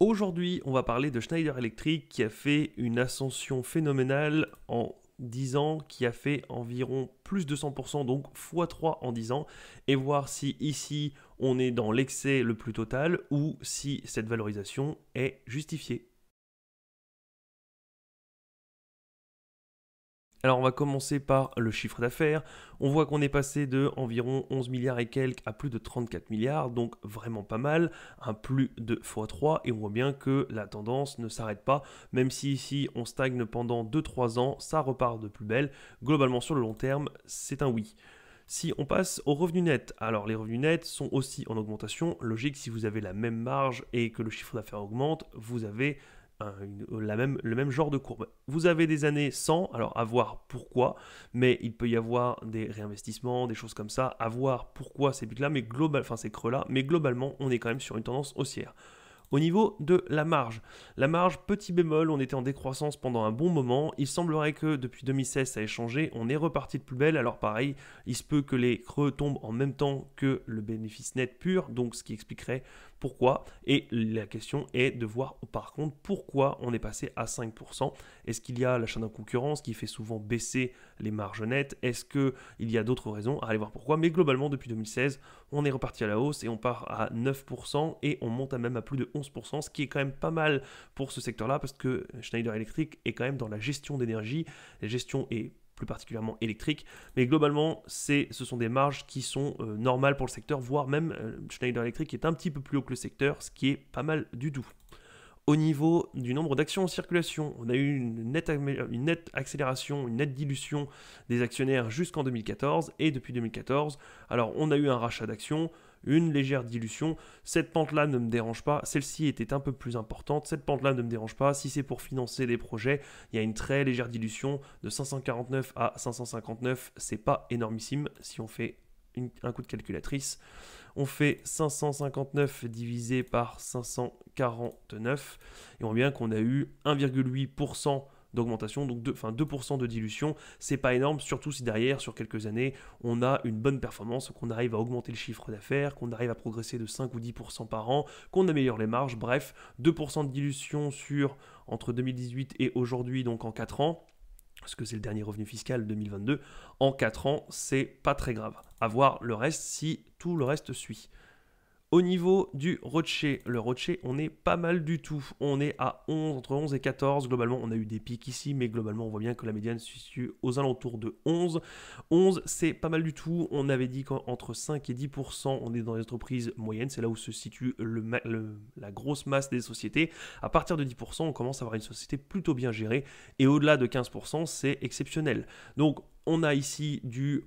Aujourd'hui, on va parler de Schneider Electric qui a fait une ascension phénoménale en 10 ans, qui a fait environ plus de 100%, donc x3 en 10 ans, et voir si ici on est dans l'excès le plus total ou si cette valorisation est justifiée. Alors on va commencer par le chiffre d'affaires. On voit qu'on est passé de environ 11 milliards et quelques à plus de 34 milliards, donc vraiment pas mal, un plus de x3, et on voit bien que la tendance ne s'arrête pas, même si ici on stagne pendant 2-3 ans, ça repart de plus belle. Globalement sur le long terme, c'est un oui. Si on passe aux revenus nets, alors les revenus nets sont aussi en augmentation. Logique, si vous avez la même marge et que le chiffre d'affaires augmente, vous avez le même genre de courbe. Vous avez des années sans, alors à voir pourquoi, mais il peut y avoir des réinvestissements, des choses comme ça, à voir pourquoi ces pics-là, ces creux-là, mais globalement, on est quand même sur une tendance haussière. Au niveau de la marge, petit bémol, on était en décroissance pendant un bon moment. Il semblerait que depuis 2016, ça ait changé. On est reparti de plus belle. Alors pareil, il se peut que les creux tombent en même temps que le bénéfice net pur, donc ce qui expliquerait pourquoi. Et la question est de voir par contre pourquoi on est passé à 5%. Est-ce qu'il y a l'achat d'un concurrence qui fait souvent baisser les marges nettes? Est-ce qu'il y a d'autres raisons? Allez voir pourquoi. Mais globalement, depuis 2016, on est reparti à la hausse et on part à 9% et on monte même à plus de 11%, ce qui est quand même pas mal pour ce secteur-là parce que Schneider Electric est quand même dans la gestion d'énergie, la gestion est plus particulièrement électrique, mais globalement, ce sont des marges qui sont normales pour le secteur, voire même Schneider Electric est un petit peu plus haut que le secteur, ce qui est pas mal du tout. Au niveau du nombre d'actions en circulation, on a eu une nette accélération, une nette dilution des actionnaires jusqu'en 2014 et depuis 2014, alors on a eu un rachat d'actions, une légère dilution. Cette pente-là ne me dérange pas. Celle-ci était un peu plus importante. Cette pente-là ne me dérange pas. Si c'est pour financer des projets, il y a une très légère dilution de 549 à 559. C'est pas énormissime si on fait un coup de calculatrice. On fait 559 divisé par 549 et on voit bien qu'on a eu 1,8% d'augmentation, donc 2% de dilution. C'est pas énorme, surtout si derrière, sur quelques années, on a une bonne performance, qu'on arrive à augmenter le chiffre d'affaires, qu'on arrive à progresser de 5 ou 10% par an, qu'on améliore les marges. Bref, 2% de dilution entre 2018 et aujourd'hui, donc en 4 ans. Parce que c'est le dernier revenu fiscal 2022, en 4 ans, c'est pas très grave. À voir le reste si tout le reste suit. Au niveau du ROCE, le ROCE, on est pas mal du tout. On est à 11, entre 11 et 14. Globalement, on a eu des pics ici, mais globalement, on voit bien que la médiane se situe aux alentours de 11. 11, c'est pas mal du tout. On avait dit qu'entre 5 et 10%, on est dans les entreprises moyennes. C'est là où se situe la grosse masse des sociétés. À partir de 10%, on commence à avoir une société plutôt bien gérée. Et au-delà de 15%, c'est exceptionnel. Donc, on a ici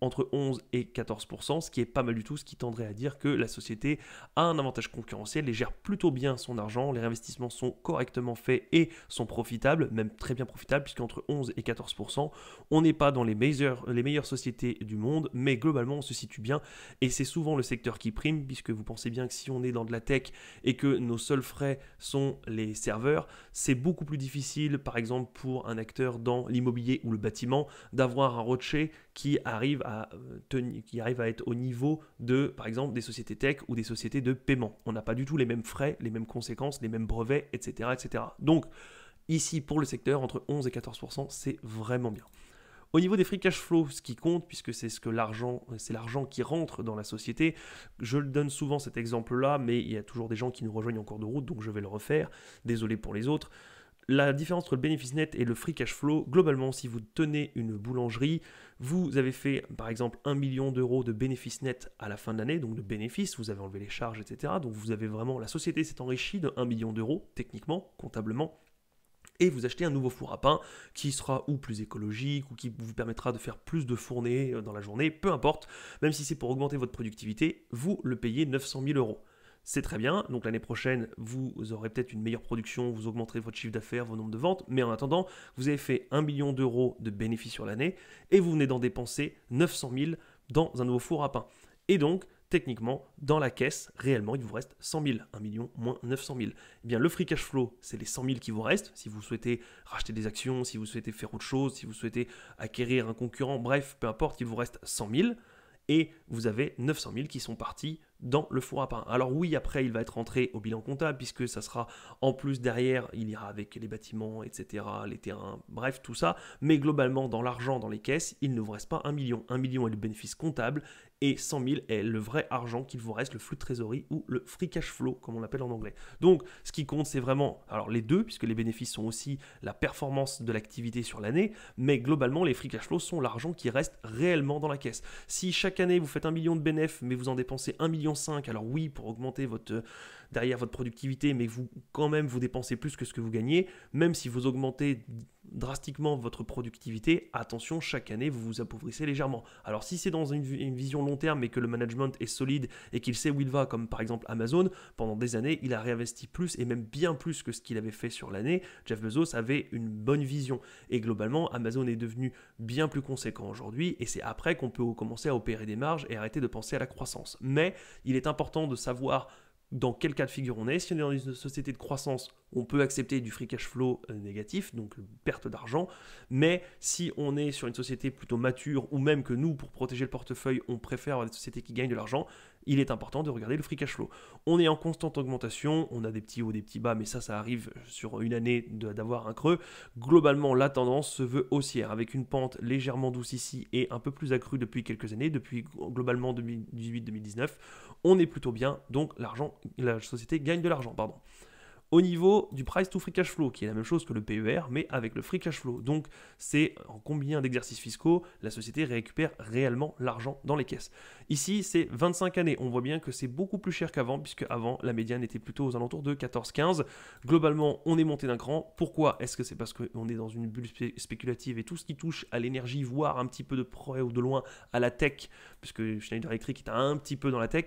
entre 11 et 14%, ce qui est pas mal du tout, ce qui tendrait à dire que la société a un avantage concurrentiel et gère plutôt bien son argent, les investissements sont correctement faits et sont profitables, même très bien profitables, puisqu'entre 11 et 14%, on n'est pas dans les meilleures sociétés du monde, mais globalement on se situe bien et c'est souvent le secteur qui prime, puisque vous pensez bien que si on est dans de la tech et que nos seuls frais sont les serveurs, c'est beaucoup plus difficile, par exemple pour un acteur dans l'immobilier ou le bâtiment, d'avoir un ROCE qui arrive à être au niveau de, par exemple, des sociétés tech ou des sociétés de paiement. On n'a pas du tout les mêmes frais, les mêmes conséquences, les mêmes brevets, etc. etc. Donc, ici, pour le secteur, entre 11 et 14%, c'est vraiment bien. Au niveau des free cash flow, ce qui compte, puisque c'est l'argent qui rentre dans la société, je le donne souvent cet exemple-là, mais il y a toujours des gens qui nous rejoignent en cours de route, donc je vais le refaire. Désolé pour les autres. La différence entre le bénéfice net et le free cash flow, globalement, si vous tenez une boulangerie, vous avez fait par exemple 1 million d'euros de bénéfice net à la fin de l'année, donc de bénéfices, vous avez enlevé les charges, etc. Donc vous avez vraiment, la société s'est enrichie de 1 million d'euros, techniquement, comptablement, et vous achetez un nouveau four à pain qui sera ou plus écologique ou qui vous permettra de faire plus de fournées dans la journée, peu importe, même si c'est pour augmenter votre productivité, vous le payez 900 000 euros. C'est très bien, donc l'année prochaine, vous aurez peut-être une meilleure production, vous augmenterez votre chiffre d'affaires, vos nombres de ventes, mais en attendant, vous avez fait 1 million d'euros de bénéfices sur l'année et vous venez d'en dépenser 900 000 dans un nouveau four à pain. Et donc, techniquement, dans la caisse, réellement, il vous reste 100 000, 1 million moins 900 000. Eh bien, le free cash flow, c'est les 100 000 qui vous restent. Si vous souhaitez racheter des actions, si vous souhaitez faire autre chose, si vous souhaitez acquérir un concurrent, bref, peu importe, il vous reste 100 000. et vous avez 900 000 qui sont partis dans le four à pain. Alors oui, après, il va être rentré au bilan comptable, puisque ça sera en plus derrière, il ira avec les bâtiments, etc., les terrains, bref, tout ça. Mais globalement, dans l'argent, dans les caisses, il ne vous reste pas 1 million. 1 million est le bénéfice comptable, et 100 000 est le vrai argent qu'il vous reste, le flux de trésorerie ou le free cash flow, comme on l'appelle en anglais. Donc, ce qui compte, c'est vraiment, alors les deux, puisque les bénéfices sont aussi la performance de l'activité sur l'année, mais globalement, les free cash flow sont l'argent qui reste réellement dans la caisse. Si chaque année, vous faites 1 million de bénéfices, mais vous en dépensez 1,5 million, alors oui, pour augmenter derrière votre productivité, mais quand même, vous dépensez plus que ce que vous gagnez, même si vous augmentez drastiquement votre productivité, attention, chaque année, vous vous appauvrissez légèrement. Alors, si c'est dans une vision long terme et que le management est solide et qu'il sait où il va, comme par exemple Amazon, pendant des années, il a réinvesti plus et même bien plus que ce qu'il avait fait sur l'année. Jeff Bezos avait une bonne vision. Et globalement, Amazon est devenu bien plus conséquent aujourd'hui et c'est après qu'on peut commencer à opérer des marges et arrêter de penser à la croissance. Mais il est important de savoir dans quel cas de figure on est. Si on est dans une société de croissance, on peut accepter du free cash flow négatif, donc perte d'argent. Mais si on est sur une société plutôt mature, ou même que nous, pour protéger le portefeuille, on préfère avoir des sociétés qui gagnent de l'argent, il est important de regarder le free cash flow. On est en constante augmentation, on a des petits hauts, des petits bas, mais ça arrive sur une année d'avoir un creux. Globalement, la tendance se veut haussière, avec une pente légèrement douce ici et un peu plus accrue depuis quelques années, depuis globalement 2018-2019. On est plutôt bien, donc la société gagne de l'argent, pardon. Au niveau du price to free cash flow, qui est la même chose que le PER, mais avec le free cash flow. Donc, c'est en combien d'exercices fiscaux la société récupère réellement l'argent dans les caisses. Ici, c'est 25 années. On voit bien que c'est beaucoup plus cher qu'avant, puisque avant, la médiane était plutôt aux alentours de 14-15. Globalement, on est monté d'un cran. Pourquoi? Est-ce que c'est parce qu'on est dans une bulle spéculative et tout ce qui touche à l'énergie, voire un petit peu de près ou de loin à la tech, puisque Schneider Electric est un petit peu dans la tech,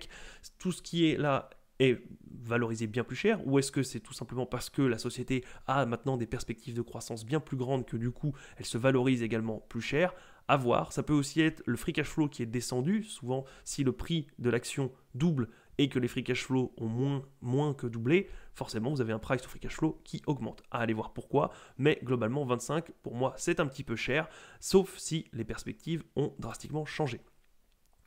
tout ce qui est là est valorisé bien plus cher, ou est-ce que c'est tout simplement parce que la société a maintenant des perspectives de croissance bien plus grandes que du coup elle se valorise également plus cher? À voir. Ça peut aussi être le free cash flow qui est descendu. Souvent, si le prix de l'action double et que les free cash flow ont moins que doublé, forcément vous avez un price to free cash flow qui augmente. À aller voir pourquoi, mais globalement 25 pour moi c'est un petit peu cher, sauf si les perspectives ont drastiquement changé.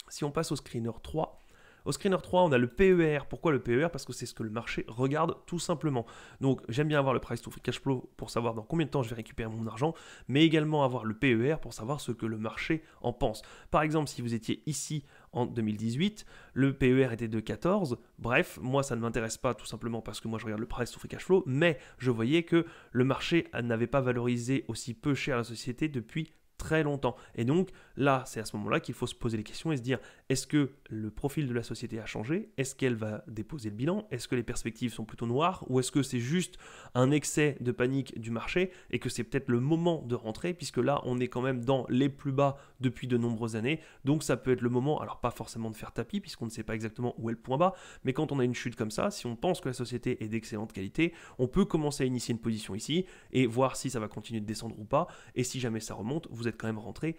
Si on passe au screener 3, au screener 3, on a le PER. Pourquoi le PER? Parce que c'est ce que le marché regarde tout simplement. Donc j'aime bien avoir le price to free cash flow pour savoir dans combien de temps je vais récupérer mon argent, mais également avoir le PER pour savoir ce que le marché en pense. Par exemple, si vous étiez ici en 2018, le PER était de 14. Bref, moi ça ne m'intéresse pas tout simplement parce que moi je regarde le price to free cash flow, mais je voyais que le marché n'avait pas valorisé aussi peu cher la société depuis très longtemps. Et donc là, c'est à ce moment-là qu'il faut se poser les questions et se dire, est-ce que le profil de la société a changé? Est-ce qu'elle va déposer le bilan? Est-ce que les perspectives sont plutôt noires? Ou est-ce que c'est juste un excès de panique du marché et que c'est peut-être le moment de rentrer, puisque là, on est quand même dans les plus bas depuis de nombreuses années. Donc ça peut être le moment, alors pas forcément de faire tapis, puisqu'on ne sait pas exactement où est le point bas, mais quand on a une chute comme ça, si on pense que la société est d'excellente qualité, on peut commencer à initier une position ici et voir si ça va continuer de descendre ou pas. Et si jamais ça remonte, vous êtes quand même rentré,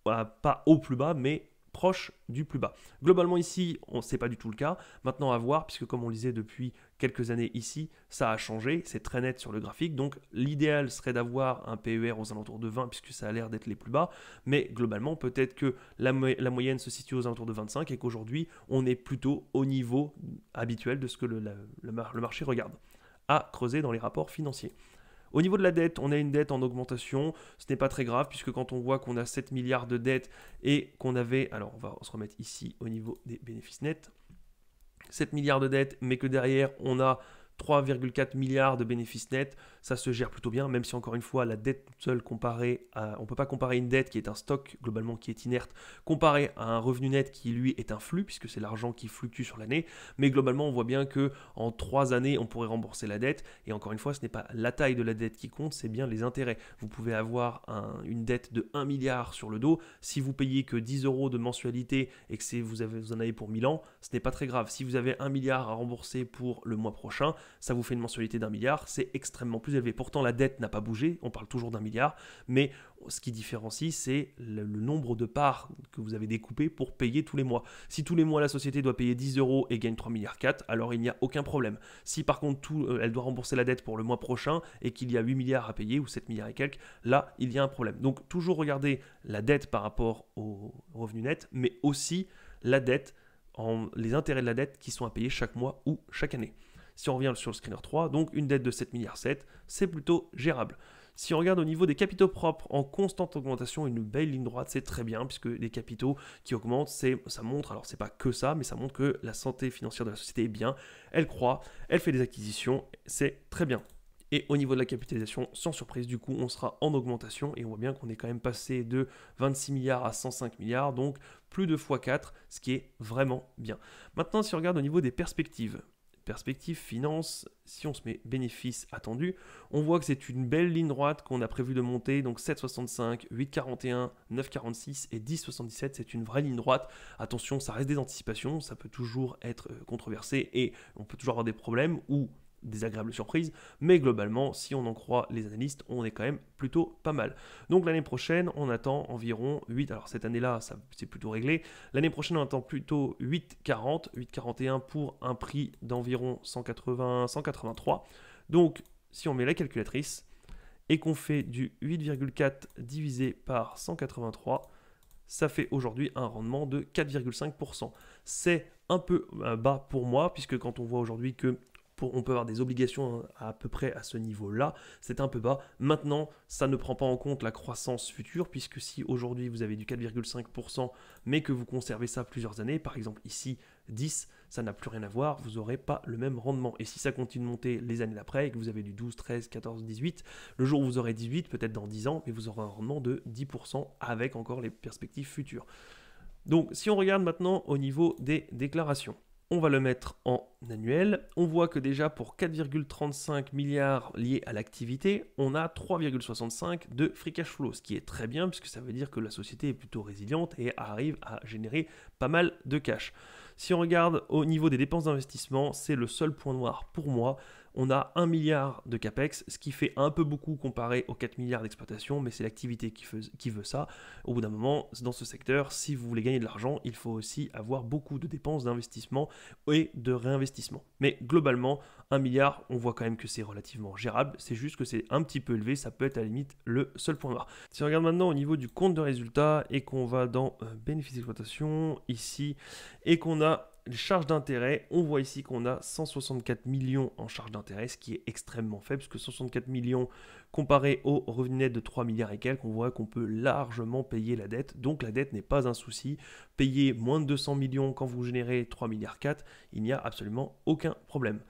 pas au plus bas, mais proche du plus bas. Globalement ici, ce n'est pas du tout le cas. Maintenant à voir, puisque comme on le disait depuis quelques années ici, ça a changé, c'est très net sur le graphique. Donc l'idéal serait d'avoir un PER aux alentours de 20, puisque ça a l'air d'être les plus bas. Mais globalement, peut-être que la moyenne se situe aux alentours de 25 et qu'aujourd'hui, on est plutôt au niveau habituel de ce que le marché regarde. À creuser dans les rapports financiers. Au niveau de la dette, on a une dette en augmentation. Ce n'est pas très grave puisque quand on voit qu'on a 7 milliards de dettes et qu'on avait, alors on va se remettre ici au niveau des bénéfices nets, 7 milliards de dettes, mais que derrière on a 3,4 milliards de bénéfices nets, ça se gère plutôt bien, même si encore une fois la dette toute seule comparée à, on ne peut pas comparer une dette qui est un stock globalement qui est inerte comparé à un revenu net qui lui est un flux puisque c'est l'argent qui fluctue sur l'année, mais globalement on voit bien que en 3 années on pourrait rembourser la dette et encore une fois ce n'est pas la taille de la dette qui compte, c'est bien les intérêts. Vous pouvez avoir une dette de 1 milliard sur le dos, si vous payez que 10 € de mensualité et que vous en avez pour 1000 ans, ce n'est pas très grave. Si vous avez 1 milliard à rembourser pour le mois prochain, ça vous fait une mensualité d'1 milliard, c'est extrêmement plus élevé. Pourtant, la dette n'a pas bougé, on parle toujours d'1 milliard, mais ce qui différencie, c'est le nombre de parts que vous avez découpées pour payer tous les mois. Si tous les mois, la société doit payer 10 euros et gagne 3 milliards 4, alors il n'y a aucun problème. Si par contre, elle doit rembourser la dette pour le mois prochain et qu'il y a 8 milliards à payer ou 7 milliards et quelques, là, il y a un problème. Donc, toujours regarder la dette par rapport au revenu net, mais aussi la dette, les intérêts de la dette qui sont à payer chaque mois ou chaque année. Si on revient sur le screener 3, donc une dette de 7 milliards 7, c'est plutôt gérable. Si on regarde au niveau des capitaux propres en constante augmentation, une belle ligne droite, c'est très bien, puisque les capitaux qui augmentent, ça montre, alors c'est pas que ça, mais ça montre que la santé financière de la société est bien, elle croît, elle fait des acquisitions, c'est très bien. Et au niveau de la capitalisation, sans surprise, du coup, on sera en augmentation et on voit bien qu'on est quand même passé de 26 milliards à 105 milliards, donc plus de x4, ce qui est vraiment bien. Maintenant, si on regarde au niveau des perspectives finance, si on se met bénéfices attendus, on voit que c'est une belle ligne droite qu'on a prévu de monter, donc 7,65, 8,41, 9,46 et 10,77, c'est une vraie ligne droite. Attention, ça reste des anticipations, ça peut toujours être controversé et on peut toujours avoir des problèmes ou des agréables surprises, mais globalement, si on en croit les analystes, on est quand même plutôt pas mal. Donc l'année prochaine, on attend environ 8, alors cette année-là, c'est plutôt réglé, l'année prochaine, on attend plutôt 8,40, 8,41 pour un prix d'environ 180, 183. Donc, si on met la calculatrice et qu'on fait du 8,4 divisé par 183, ça fait aujourd'hui un rendement de 4,5%. C'est un peu bas pour moi, puisque quand on voit aujourd'hui que on peut avoir des obligations à peu près à ce niveau-là, c'est un peu bas. Maintenant, ça ne prend pas en compte la croissance future, puisque si aujourd'hui vous avez du 4,5%, mais que vous conservez ça plusieurs années, par exemple ici 10, ça n'a plus rien à voir, vous n'aurez pas le même rendement. Et si ça continue de monter les années d'après, et que vous avez du 12, 13, 14, 18, le jour où vous aurez 18, peut-être dans 10 ans, mais vous aurez un rendement de 10% avec encore les perspectives futures. Donc, si on regarde maintenant au niveau des déclarations, on va le mettre en annuel. On voit que déjà pour 4,35 milliards liés à l'activité, on a 3,65 de free cash flow, ce qui est très bien puisque ça veut dire que la société est plutôt résiliente et arrive à générer pas mal de cash. Si on regarde au niveau des dépenses d'investissement, c'est le seul point noir pour moi. On a 1 milliard de capex, ce qui fait un peu beaucoup comparé aux 4 milliards d'exploitation, mais c'est l'activité qui veut ça. Au bout d'un moment, dans ce secteur, si vous voulez gagner de l'argent, il faut aussi avoir beaucoup de dépenses d'investissement et de réinvestissement. Mais globalement, 1 milliard, on voit quand même que c'est relativement gérable. C'est juste que c'est un petit peu élevé, ça peut être à la limite le seul point noir. Si on regarde maintenant au niveau du compte de résultat et qu'on va dans bénéfices d'exploitation, ici, et qu'on a les charges d'intérêt, on voit ici qu'on a 164 millions en charges d'intérêt, ce qui est extrêmement faible, puisque 164 millions comparé au revenu net de 3 milliards et quelques, on voit qu'on peut largement payer la dette, donc la dette n'est pas un souci. Payer moins de 200 millions quand vous générez 3 milliards 4, il n'y a absolument aucun problème.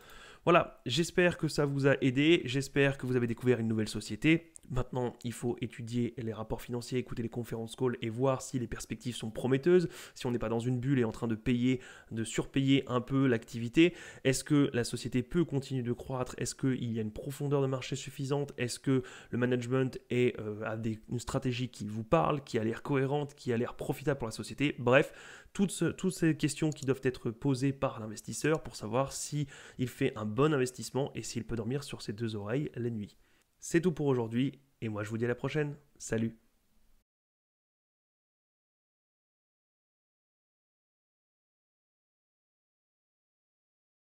Voilà, j'espère que ça vous a aidé, j'espère que vous avez découvert une nouvelle société. Maintenant, il faut étudier les rapports financiers, écouter les conférences calls et voir si les perspectives sont prometteuses, si on n'est pas dans une bulle et en train de surpayer un peu l'activité. Est-ce que la société peut continuer de croître? Est-ce qu'il y a une profondeur de marché suffisante? Est-ce que le management a une stratégie qui vous parle, qui a l'air cohérente, qui a l'air profitable pour la société? Bref, toutes ces questions qui doivent être posées par l'investisseur pour savoir s'il fait un bon investissement et s'il peut dormir sur ses deux oreilles la nuit. C'est tout pour aujourd'hui et moi je vous dis à la prochaine. Salut!